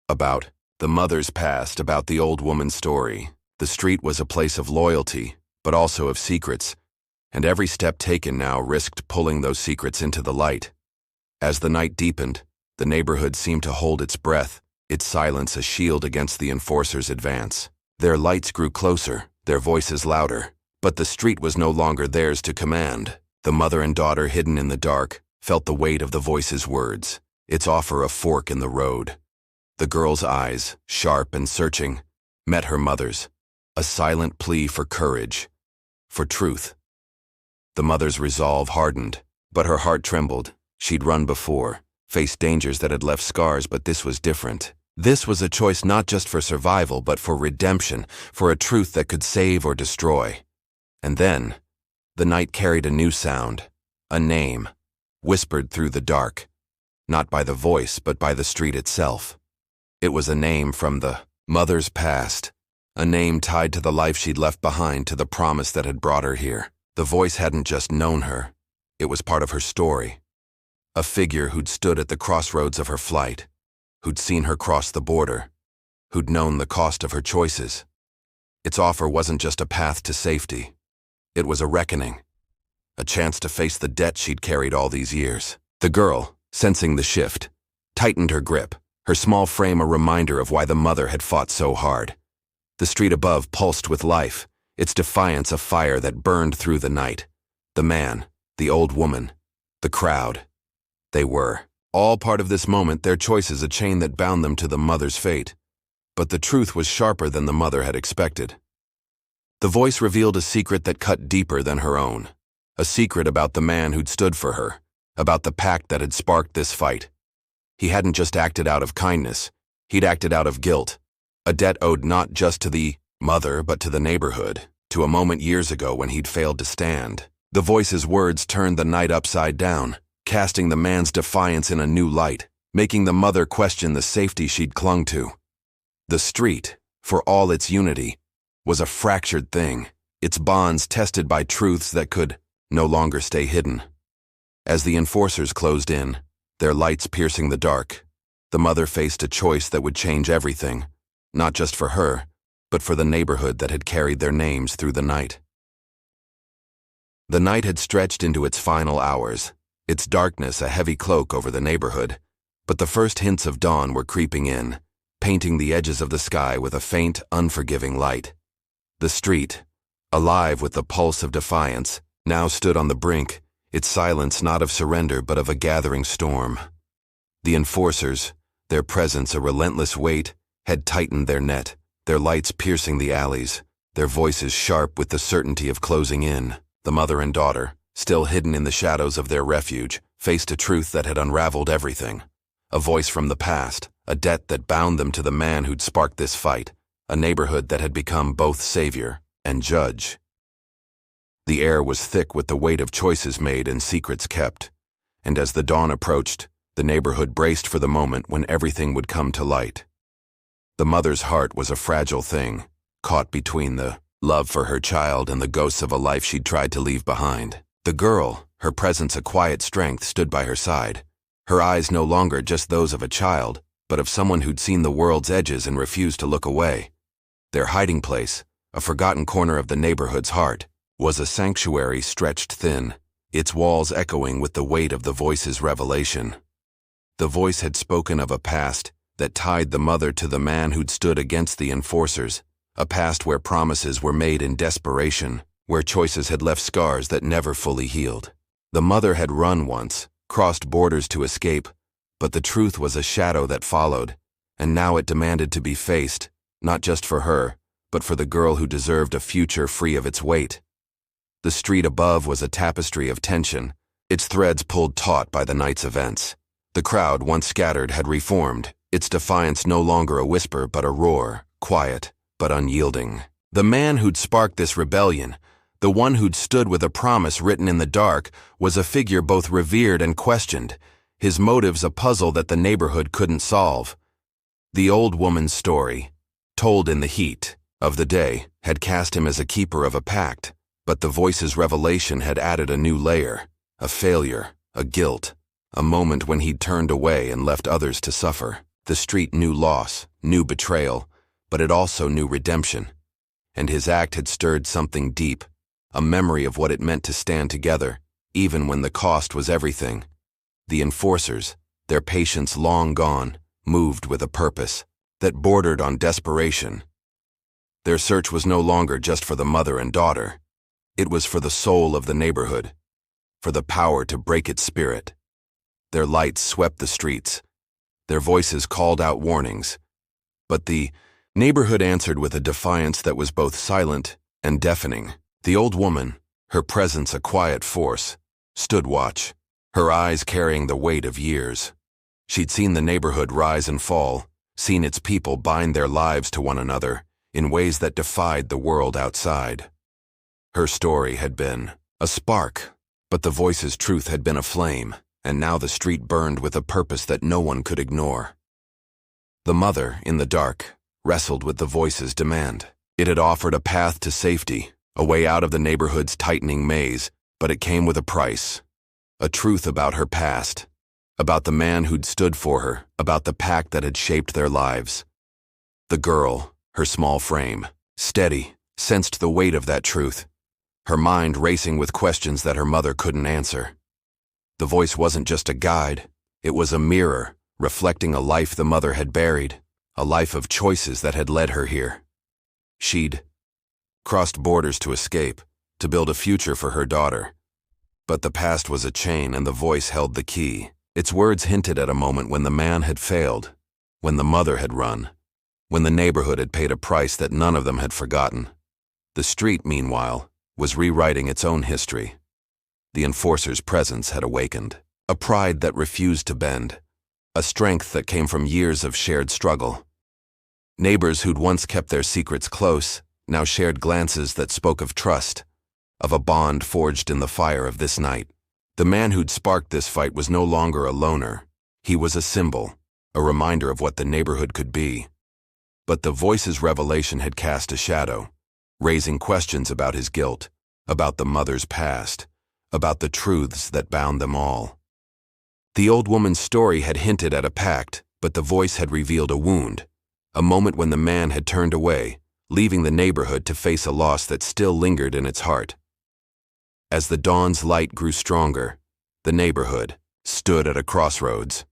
About the mother's past, about the old woman's story. The street was a place of loyalty, but also of secrets, and every step taken now risked pulling those secrets into the light. As the night deepened, the neighborhood seemed to hold its breath, its silence a shield against the enforcer's advance. Their lights grew closer, their voices louder, but the street was no longer theirs to command. The mother and daughter, hidden in the dark, felt the weight of the voice's words, its offer a fork in the road. The girl's eyes, sharp and searching, met her mother's, a silent plea for courage, for truth. The mother's resolve hardened, but her heart trembled. She'd run before, faced dangers that had left scars, but this was different. This was a choice not just for survival, but for redemption, for a truth that could save or destroy. And then, the night carried a new sound, a name, whispered through the dark, not by the voice, but by the street itself. It was a name from the mother's past, a name tied to the life she'd left behind, to the promise that had brought her here. The voice hadn't just known her, it was part of her story. A figure who'd stood at the crossroads of her flight, who'd seen her cross the border, who'd known the cost of her choices. Its offer wasn't just a path to safety. It was a reckoning, a chance to face the debt she'd carried all these years. The girl, sensing the shift, tightened her grip, her small frame a reminder of why the mother had fought so hard. The street above pulsed with life, its defiance a fire that burned through the night. The man, the old woman, the crowd. They were all part of this moment, their choices a chain that bound them to the mother's fate. But the truth was sharper than the mother had expected. The voice revealed a secret that cut deeper than her own. A secret about the man who'd stood for her, about the pact that had sparked this fight. He hadn't just acted out of kindness, he'd acted out of guilt. A debt owed not just to the mother, but to the neighborhood, to a moment years ago when he'd failed to stand. The voice's words turned the night upside down, casting the man's defiance in a new light, making the mother question the safety she'd clung to. The street, for all its unity, was a fractured thing, its bonds tested by truths that could no longer stay hidden. As the enforcers closed in, their lights piercing the dark, the mother faced a choice that would change everything, not just for her, but for the neighborhood that had carried their names through the night. The night had stretched into its final hours, its darkness a heavy cloak over the neighborhood, but the first hints of dawn were creeping in, painting the edges of the sky with a faint, unforgiving light. The street, alive with the pulse of defiance, now stood on the brink, its silence not of surrender but of a gathering storm. The enforcers, their presence a relentless weight, had tightened their net, their lights piercing the alleys, their voices sharp with the certainty of closing in. The mother and daughter, still hidden in the shadows of their refuge, faced a truth that had unraveled everything. A voice from the past, a debt that bound them to the man who'd sparked this fight, a neighborhood that had become both savior and judge. The air was thick with the weight of choices made and secrets kept, and as the dawn approached, the neighborhood braced for the moment when everything would come to light. The mother's heart was a fragile thing, caught between the love for her child and the ghosts of a life she'd tried to leave behind. The girl, her presence a quiet strength, stood by her side, her eyes no longer just those of a child, but of someone who'd seen the world's edges and refused to look away. Their hiding place, a forgotten corner of the neighborhood's heart, was a sanctuary stretched thin, its walls echoing with the weight of the voice's revelation. The voice had spoken of a past that tied the mother to the man who'd stood against the enforcers, a past where promises were made in desperation, where choices had left scars that never fully healed. The mother had run once, crossed borders to escape, but the truth was a shadow that followed, and now it demanded to be faced, not just for her, but for the girl who deserved a future free of its weight. The street above was a tapestry of tension, its threads pulled taut by the night's events. The crowd, once scattered, had reformed, its defiance no longer a whisper but a roar, quiet but unyielding. The man who'd sparked this rebellion, the one who'd stood with a promise written in the dark, was a figure both revered and questioned, his motives a puzzle that the neighborhood couldn't solve. The old woman's story, told in the heat of the day, had cast him as a keeper of a pact, but the voice's revelation had added a new layer, a failure, a guilt, a moment when he'd turned away and left others to suffer. The street knew loss, knew betrayal, but it also knew redemption. And his act had stirred something deep, a memory of what it meant to stand together, even when the cost was everything. The enforcers, their patience long gone, moved with a purpose that bordered on desperation. Their search was no longer just for the mother and daughter. It was for the soul of the neighborhood, for the power to break its spirit. Their lights swept the streets. Their voices called out warnings. But the neighborhood answered with a defiance that was both silent and deafening. The old woman, her presence a quiet force, stood watch, her eyes carrying the weight of years. She'd seen the neighborhood rise and fall, seen its people bind their lives to one another in ways that defied the world outside. Her story had been a spark, but the voice's truth had been a flame, and now the street burned with a purpose that no one could ignore. The mother, in the dark, wrestled with the voice's demand. It had offered a path to safety, a way out of the neighborhood's tightening maze, but it came with a price. A truth about her past, about the man who'd stood for her, about the pact that had shaped their lives. The girl, her small frame, steady, sensed the weight of that truth, her mind racing with questions that her mother couldn't answer. The voice wasn't just a guide, it was a mirror, reflecting a life the mother had buried, a life of choices that had led her here. She'd crossed borders to escape, to build a future for her daughter. But the past was a chain and the voice held the key. Its words hinted at a moment when the man had failed, when the mother had run, when the neighborhood had paid a price that none of them had forgotten. The street, meanwhile, was rewriting its own history. The enforcer's presence had awakened, a pride that refused to bend, a strength that came from years of shared struggle. Neighbors who'd once kept their secrets close now shared glances that spoke of trust, of a bond forged in the fire of this night. The man who'd sparked this fight was no longer a loner. He was a symbol, a reminder of what the neighborhood could be. But the voice's revelation had cast a shadow, raising questions about his guilt, about the mother's past, about the truths that bound them all. The old woman's story had hinted at a pact, but the voice had revealed a wound, a moment when the man had turned away, leaving the neighborhood to face a loss that still lingered in its heart. As the dawn's light grew stronger, the neighborhood stood at a crossroads.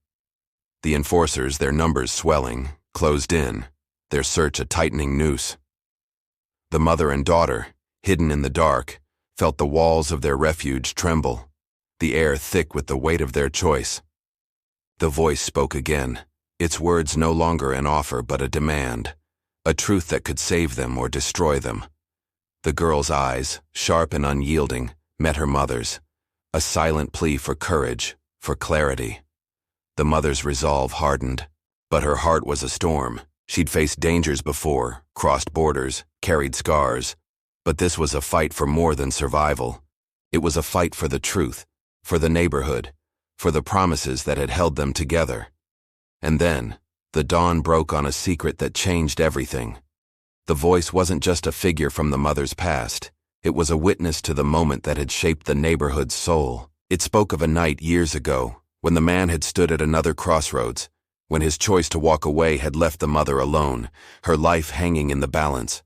The enforcers, their numbers swelling, closed in, their search a tightening noose. The mother and daughter, hidden in the dark, felt the walls of their refuge tremble, the air thick with the weight of their choice. The voice spoke again, its words no longer an offer but a demand, a truth that could save them or destroy them. The girl's eyes, sharp and unyielding, met her mother's, a silent plea for courage, for clarity. The mother's resolve hardened, but her heart was a storm. She'd faced dangers before, crossed borders, carried scars, but this was a fight for more than survival. It was a fight for the truth, for the neighborhood, for the promises that had held them together. And then, the dawn broke on a secret that changed everything. The voice wasn't just a figure from the mother's past. It was a witness to the moment that had shaped the neighborhood's soul. It spoke of a night years ago, when the man had stood at another crossroads, when his choice to walk away had left the mother alone, her life hanging in the balance.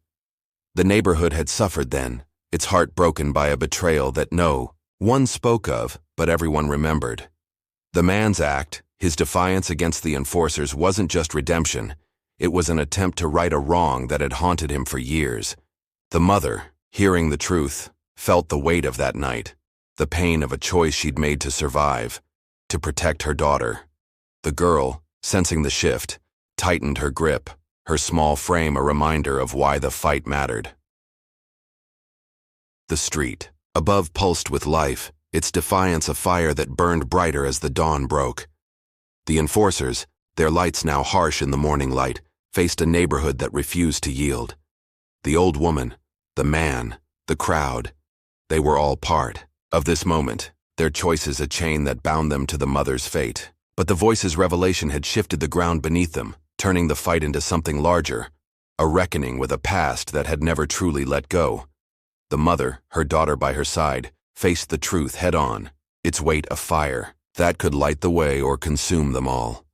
The neighborhood had suffered then, its heart broken by a betrayal that no one spoke of, but everyone remembered. The man's act, his defiance against the enforcers, wasn't just redemption. It was an attempt to right a wrong that had haunted him for years. The mother, hearing the truth, felt the weight of that night, the pain of a choice she'd made to survive, to protect her daughter. The girl, sensing the shift, tightened her grip, her small frame a reminder of why the fight mattered. The street, above, pulsed with life, its defiance a fire that burned brighter as the dawn broke. The enforcers, their lights now harsh in the morning light, faced a neighborhood that refused to yield. The old woman, the man, the crowd, they were all part of this moment, their choices a chain that bound them to the mother's fate. But the voice's revelation had shifted the ground beneath them, turning the fight into something larger, a reckoning with a past that had never truly let go. The mother, her daughter by her side, faced the truth head-on, its weight a fire that could light the way or consume them all.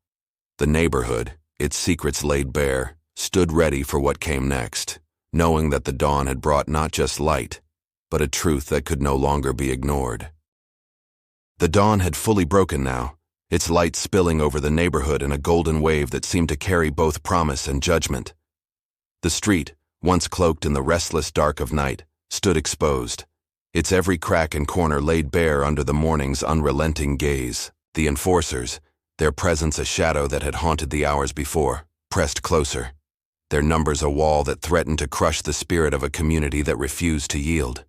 The neighborhood, its secrets laid bare, stood ready for what came next, knowing that the dawn had brought not just light, but a truth that could no longer be ignored. The dawn had fully broken now, its light spilling over the neighborhood in a golden wave that seemed to carry both promise and judgment. The street, once cloaked in the restless dark of night, stood exposed, its every crack and corner laid bare under the morning's unrelenting gaze. The enforcers, their presence a shadow that had haunted the hours before, pressed closer, their numbers a wall that threatened to crush the spirit of a community that refused to yield.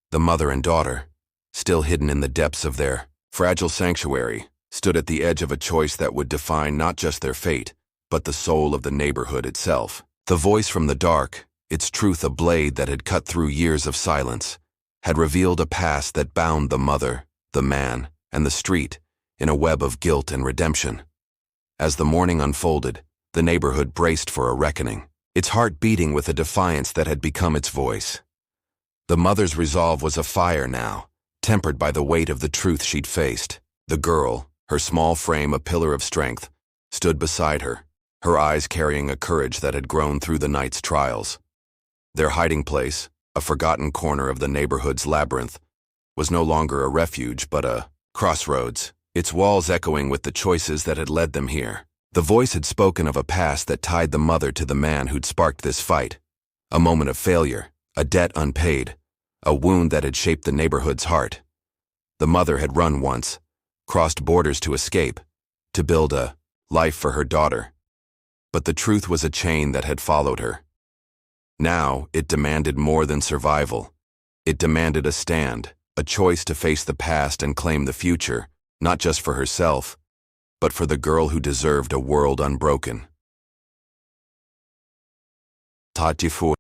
The mother and daughter, still hidden in the depths of their fragile sanctuary, stood at the edge of a choice that would define not just their fate, but the soul of the neighborhood itself. The voice from the dark, its truth a blade that had cut through years of silence, had revealed a past that bound the mother, the man, and the street in a web of guilt and redemption. As the morning unfolded, the neighborhood braced for a reckoning, its heart beating with a defiance that had become its voice. The mother's resolve was afire now, tempered by the weight of the truth she'd faced. The girl, her small frame a pillar of strength, stood beside her, her eyes carrying a courage that had grown through the night's trials. Their hiding place, a forgotten corner of the neighborhood's labyrinth, was no longer a refuge but a crossroads, its walls echoing with the choices that had led them here. The voice had spoken of a past that tied the mother to the man who'd sparked this fight, a moment of failure, a debt unpaid, a wound that had shaped the neighborhood's heart. The mother had run once, crossed borders to escape, to build a life for her daughter. But the truth was a chain that had followed her. Now, it demanded more than survival. It demanded a stand, a choice to face the past and claim the future, not just for herself, but for the girl who deserved a world unbroken.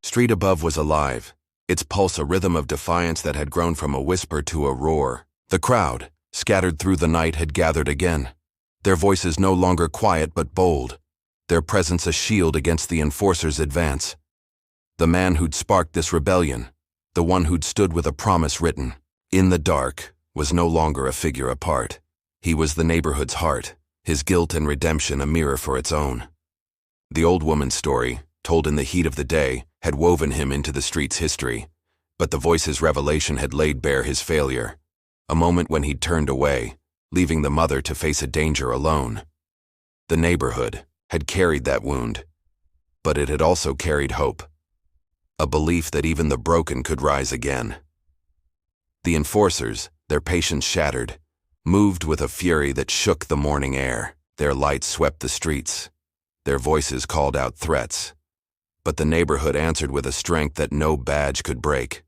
Street above was alive, its pulse a rhythm of defiance that had grown from a whisper to a roar. The crowd, scattered through the night, had gathered again, their voices no longer quiet but bold, their presence a shield against the enforcers' advance. The man who'd sparked this rebellion, the one who'd stood with a promise written in the dark, was no longer a figure apart. He was the neighborhood's heart, his guilt and redemption a mirror for its own. The old woman's story, told in the heat of the day, had woven him into the street's history, but the voice's revelation had laid bare his failure, a moment when he'd turned away, leaving the mother to face a danger alone. The neighborhood had carried that wound, but it had also carried hope, a belief that even the broken could rise again. The enforcers, their patience shattered, moved with a fury that shook the morning air. Their lights swept the streets, their voices called out threats. But the neighborhood answered with a strength that no badge could break.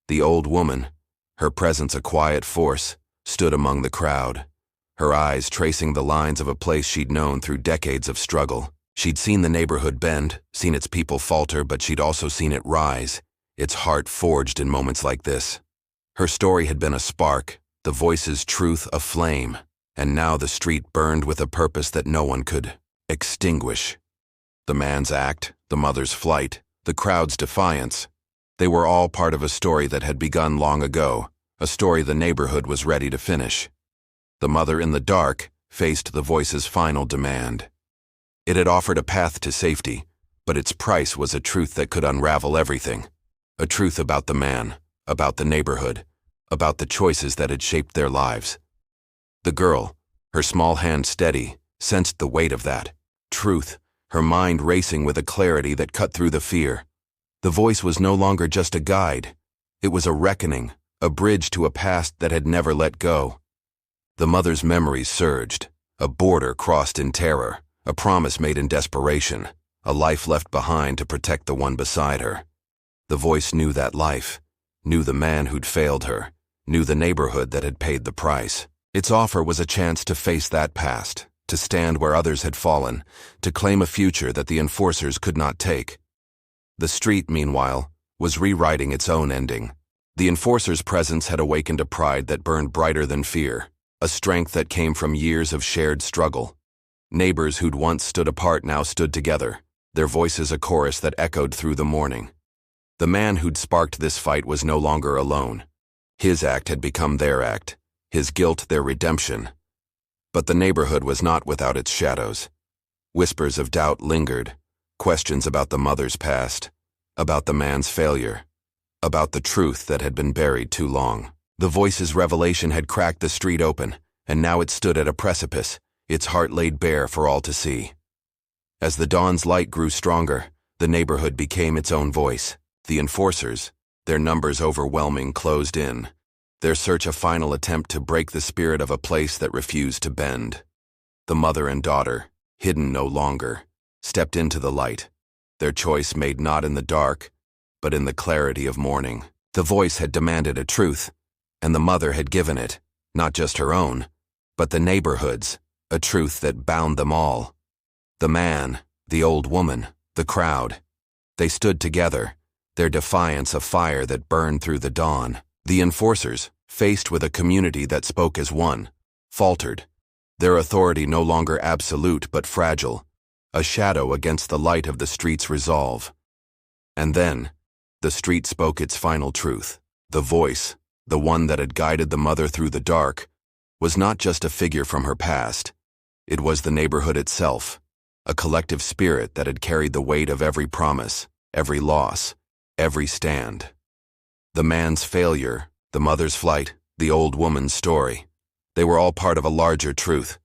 The old woman, her presence a quiet force, stood among the crowd, her eyes tracing the lines of a place she'd known through decades of struggle. She'd seen the neighborhood bend, seen its people falter, but she'd also seen it rise, its heart forged in moments like this. Her story had been a spark, the voice's truth a flame, and now the street burned with a purpose that no one could extinguish. The man's act, the mother's flight, the crowd's defiance, they were all part of a story that had begun long ago, a story the neighborhood was ready to finish. The mother in the dark faced the voice's final demand. It had offered a path to safety, but its price was a truth that could unravel everything. A truth about the man, about the neighborhood, about the choices that had shaped their lives. The girl, her small hand steady, sensed the weight of that truth, her mind racing with a clarity that cut through the fear. The voice was no longer just a guide. It was a reckoning, a bridge to a past that had never let go. The mother's memories surged, a border crossed in terror, a promise made in desperation, a life left behind to protect the one beside her. The voice knew that life, knew the man who'd failed her, knew the neighborhood that had paid the price. Its offer was a chance to face that past, to stand where others had fallen, to claim a future that the enforcers could not take. The street, meanwhile, was rewriting its own ending. The enforcers' presence had awakened a pride that burned brighter than fear, a strength that came from years of shared struggle. Neighbors who'd once stood apart now stood together, their voices a chorus that echoed through the morning. The man who'd sparked this fight was no longer alone. His act had become their act, his guilt their redemption. But the neighborhood was not without its shadows. Whispers of doubt lingered, questions about the mother's past, about the man's failure, about the truth that had been buried too long. The voice's revelation had cracked the street open, and now it stood at a precipice, its heart laid bare for all to see. As the dawn's light grew stronger, the neighborhood became its own voice. The enforcers, their numbers overwhelming, closed in, their search a final attempt to break the spirit of a place that refused to bend. The mother and daughter, hidden no longer, stepped into the light, their choice made not in the dark, but in the clarity of morning. The voice had demanded a truth, and the mother had given it, not just her own, but the neighborhood's, a truth that bound them all. The man, the old woman, the crowd. They stood together, their defiance a fire that burned through the dawn. The enforcers, faced with a community that spoke as one, faltered, their authority no longer absolute but fragile, a shadow against the light of the street's resolve. And then, the street spoke its final truth. The voice, the one that had guided the mother through the dark, was not just a figure from her past. It was the neighborhood itself, a collective spirit that had carried the weight of every promise, every loss, every stand. The man's failure, the mother's flight, the old woman's story. They were all part of a larger truth,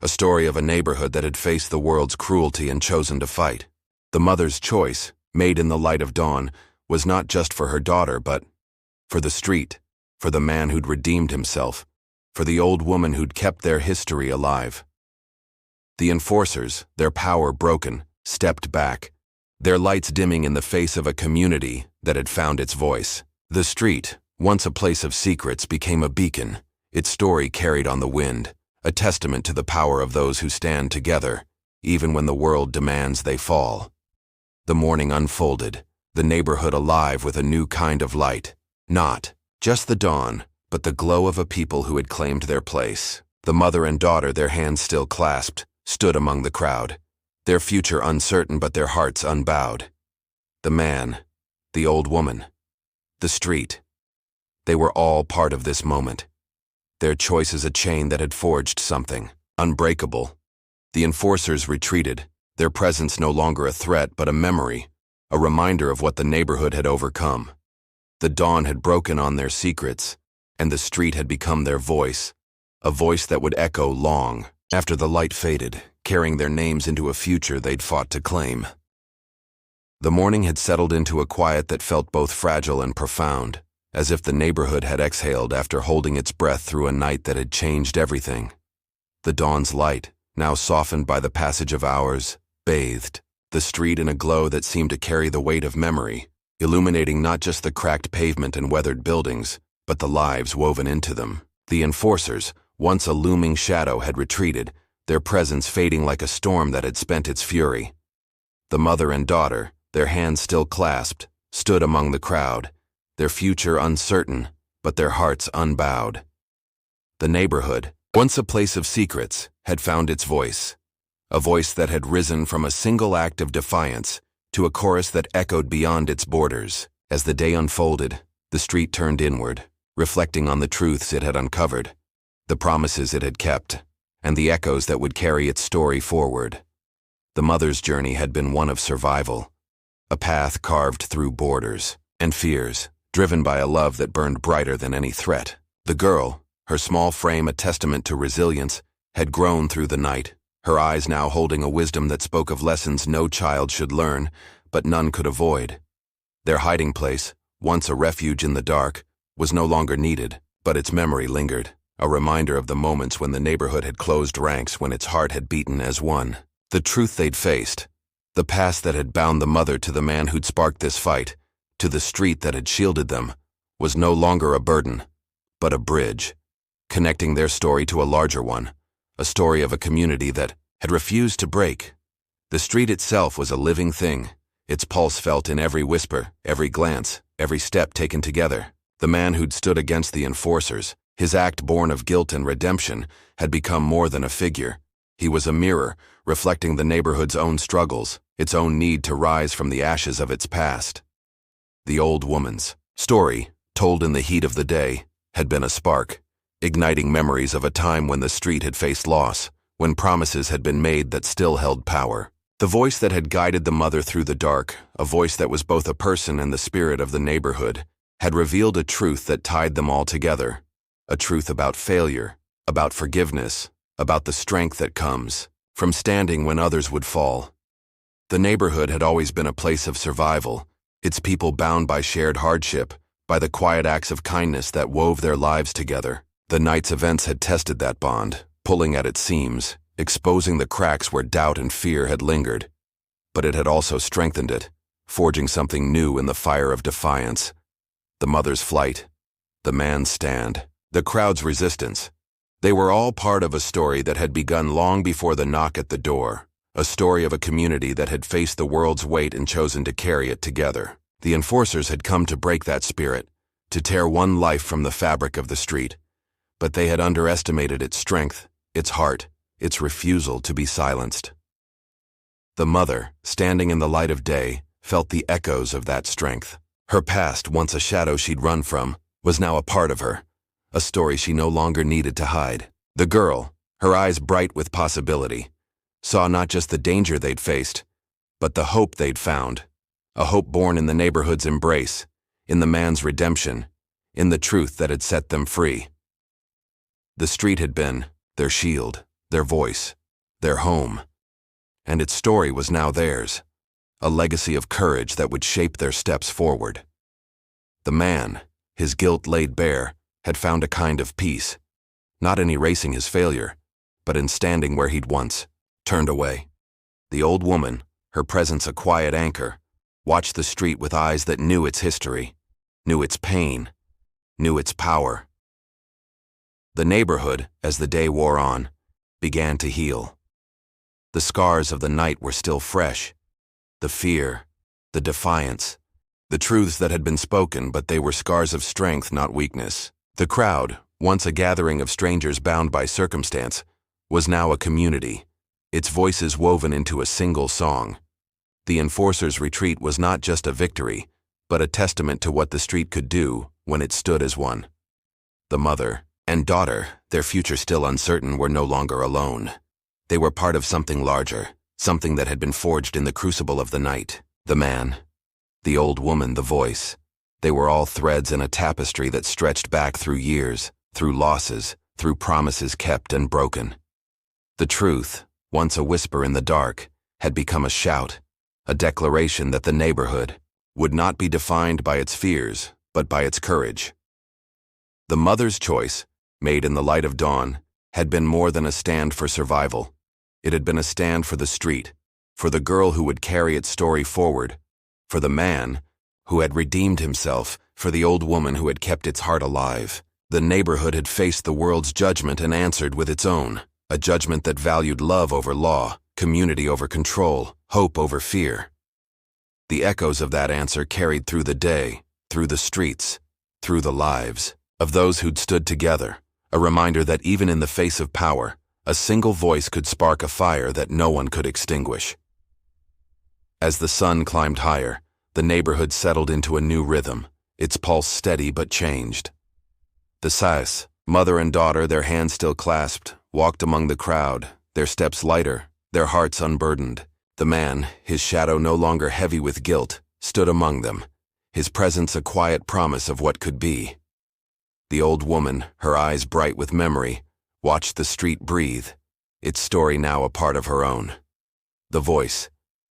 a story of a neighborhood that had faced the world's cruelty and chosen to fight. The mother's choice, made in the light of dawn, was not just for her daughter, but for the street, for the man who'd redeemed himself, for the old woman who'd kept their history alive. The enforcers, their power broken, stepped back, their lights dimming in the face of a community that had found its voice. The street, once a place of secrets, became a beacon, its story carried on the wind, a testament to the power of those who stand together, even when the world demands they fall. The morning unfolded, the neighborhood alive with a new kind of light. Not just the dawn, but the glow of a people who had claimed their place. The mother and daughter, their hands still clasped, stood among the crowd, their future uncertain but their hearts unbowed. The man, the old woman, the street. They were all part of this moment. Their choices a chain that had forged something, unbreakable. The enforcers retreated, their presence no longer a threat but a memory, a reminder of what the neighborhood had overcome. The dawn had broken on their secrets, and the street had become their voice, a voice that would echo long after the light faded, carrying their names into a future they'd fought to claim. The morning had settled into a quiet that felt both fragile and profound, as if the neighborhood had exhaled after holding its breath through a night that had changed everything. The dawn's light, now softened by the passage of hours, bathed the street in a glow that seemed to carry the weight of memory, illuminating not just the cracked pavement and weathered buildings, but the lives woven into them. The enforcers, once a looming shadow, had retreated, their presence fading like a storm that had spent its fury. The mother and daughter, their hands still clasped, stood among the crowd, their future uncertain, but their hearts unbowed. The neighborhood, once a place of secrets, had found its voice, a voice that had risen from a single act of defiance to a chorus that echoed beyond its borders. As the day unfolded, the street turned inward, reflecting on the truths it had uncovered, the promises it had kept, and the echoes that would carry its story forward. The mother's journey had been one of survival, a path carved through borders and fears, driven by a love that burned brighter than any threat. The girl, her small frame a testament to resilience, had grown through the night, her eyes now holding a wisdom that spoke of lessons no child should learn, but none could avoid. Their hiding place, once a refuge in the dark, was no longer needed, but its memory lingered, a reminder of the moments when the neighborhood had closed ranks, when its heart had beaten as one. The truth they'd faced, The past that had bound the mother to the man who'd sparked this fight, to the street that had shielded them, was no longer a burden, but a bridge, connecting their story to a larger one, a story of a community that had refused to break. The street itself was a living thing, its pulse felt in every whisper, every glance, every step taken together. The man who'd stood against the enforcers, his act born of guilt and redemption, had become more than a figure. He was a mirror, reflecting the neighborhood's own struggles, its own need to rise from the ashes of its past. The old woman's story, told in the heat of the day, had been a spark, igniting memories of a time when the street had faced loss, when promises had been made that still held power. The voice that had guided the mother through the dark, a voice that was both a person and the spirit of the neighborhood, had revealed a truth that tied them all together, a truth about failure, about forgiveness, about the strength that comes from standing when others would fall. The neighborhood had always been a place of survival, its people bound by shared hardship, by the quiet acts of kindness that wove their lives together. The night's events had tested that bond, pulling at its seams, exposing the cracks where doubt and fear had lingered. But it had also strengthened it, forging something new in the fire of defiance. The mother's flight, the man's stand, the crowd's resistance. They were all part of a story that had begun long before the knock at the door, a story of a community that had faced the world's weight and chosen to carry it together. The enforcers had come to break that spirit, to tear one life from the fabric of the street. But they had underestimated its strength, its heart, its refusal to be silenced. The mother, standing in the light of day, felt the echoes of that strength. Her past, once a shadow she'd run from, was now a part of her, a story she no longer needed to hide. The girl, her eyes bright with possibility, saw not just the danger they'd faced, but the hope they'd found, a hope born in the neighborhood's embrace, in the man's redemption, in the truth that had set them free. The street had been their shield, their voice, their home, and its story was now theirs, a legacy of courage that would shape their steps forward. The man, his guilt laid bare, had found a kind of peace, not in erasing his failure, but in standing where he'd once turned away. The old woman, her presence a quiet anchor, watched the street with eyes that knew its history, knew its pain, knew its power. The neighborhood, as the day wore on, began to heal. The scars of the night were still fresh, the fear, the defiance, the truths that had been spoken, but they were scars of strength, not weakness. The crowd, once a gathering of strangers bound by circumstance, was now a community, its voices woven into a single song. The enforcers' retreat was not just a victory, but a testament to what the street could do when it stood as one. The mother and daughter, their future still uncertain, were no longer alone. They were part of something larger, something that had been forged in the crucible of the night. The man, the old woman, the voice. They were all threads in a tapestry that stretched back through years, through losses, through promises kept and broken. The truth, once a whisper in the dark, had become a shout, a declaration that the neighborhood would not be defined by its fears, but by its courage. The mother's choice, made in the light of dawn, had been more than a stand for survival. It had been a stand for the street, for the girl who would carry its story forward, for the man who had redeemed himself, for the old woman who had kept its heart alive. The neighborhood had faced the world's judgment and answered with its own, a judgment that valued love over law, community over control, hope over fear. The echoes of that answer carried through the day, through the streets, through the lives of those who'd stood together, a reminder that even in the face of power, a single voice could spark a fire that no one could extinguish. As the sun climbed higher, the neighborhood settled into a new rhythm, its pulse steady but changed. The Sais, mother and daughter, their hands still clasped, walked among the crowd, their steps lighter, their hearts unburdened. The man, his shadow no longer heavy with guilt, stood among them, his presence a quiet promise of what could be. The old woman, her eyes bright with memory, watched the street breathe, its story now a part of her own. The voice,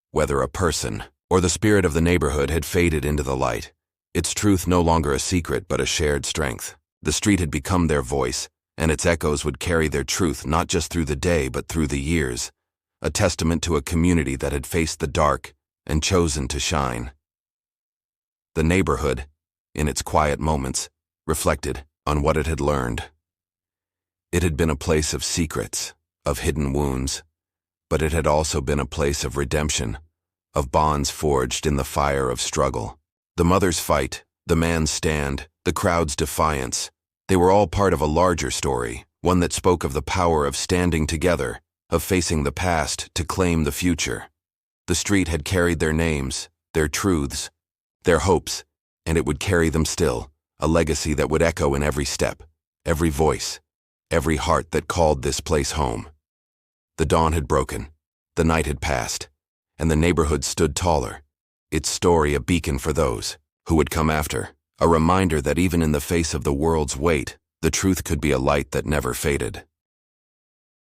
whether a person or the spirit of the neighborhood, had faded into the light, its truth no longer a secret but a shared strength. The street had become their voice, and its echoes would carry their truth not just through the day but through the years, a testament to a community that had faced the dark and chosen to shine. The neighborhood, in its quiet moments, reflected on what it had learned. It had been a place of secrets, of hidden wounds, but it had also been a place of redemption, of bonds forged in the fire of struggle. The mother's fight, the man's stand, the crowd's defiance, they were all part of a larger story, one that spoke of the power of standing together, of facing the past to claim the future. The street had carried their names, their truths, their hopes, and it would carry them still, a legacy that would echo in every step, every voice, every heart that called this place home. The dawn had broken, the night had passed, and the neighborhood stood taller, its story a beacon for those who would come after, a reminder that even in the face of the world's weight, the truth could be a light that never faded.